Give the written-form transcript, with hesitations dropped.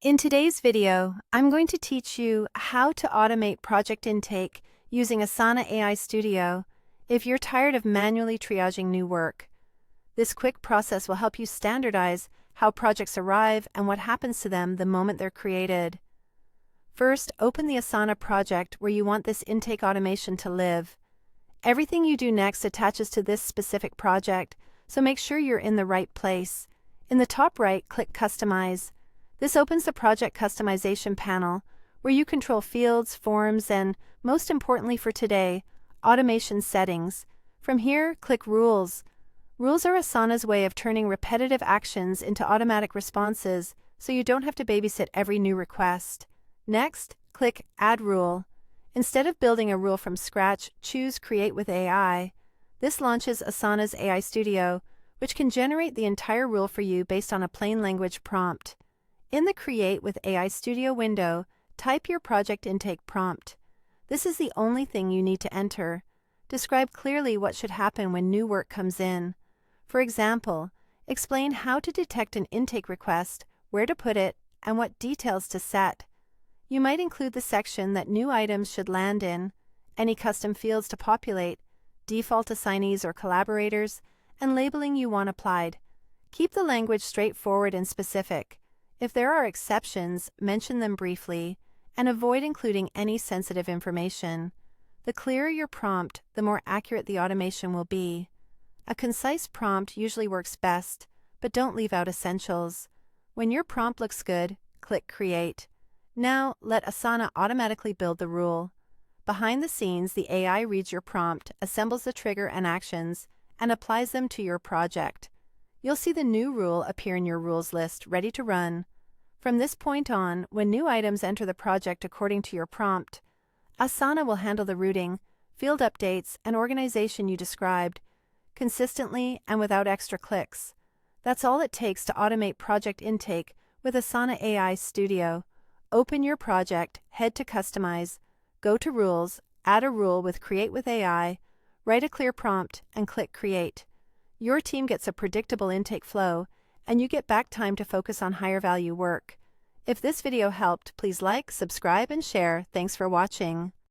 In today's video, I'm going to teach you how to automate project intake using Asana AI Studio if you're tired of manually triaging new work. This quick process will help you standardize how projects arrive and what happens to them the moment they're created. First, open the Asana project where you want this intake automation to live. Everything you do next attaches to this specific project, so make sure you're in the right place. In the top right, click Customize. This opens the project customization panel, where you control fields, forms, and, most importantly for today, automation settings. From here, click Rules. Rules are Asana's way of turning repetitive actions into automatic responses, so you don't have to babysit every new request. Next, click Add Rule. Instead of building a rule from scratch, choose Create with AI. This launches Asana's AI Studio, which can generate the entire rule for you based on a plain language prompt. In the Create with AI Studio window, type your project intake prompt. This is the only thing you need to enter. Describe clearly what should happen when new work comes in. For example, explain how to detect an intake request, where to put it, and what details to set. You might include the section that new items should land in, any custom fields to populate, default assignees or collaborators, and labeling you want applied. Keep the language straightforward and specific. If there are exceptions, mention them briefly, and avoid including any sensitive information. The clearer your prompt, the more accurate the automation will be. A concise prompt usually works best, but don't leave out essentials. When your prompt looks good, click Create. Now, let Asana automatically build the rule. Behind the scenes, the AI reads your prompt, assembles the trigger and actions, and applies them to your project. You'll see the new rule appear in your rules list, ready to run. From this point on, when new items enter the project according to your prompt, Asana will handle the routing, field updates, and organization you described, consistently and without extra clicks. That's all it takes to automate project intake with Asana AI Studio. Open your project, head to Customize, go to Rules, add a rule with Create with AI, write a clear prompt, and click Create. Your team gets a predictable intake flow, and you get back time to focus on higher value work. If this video helped, please like, subscribe, and share. Thanks for watching.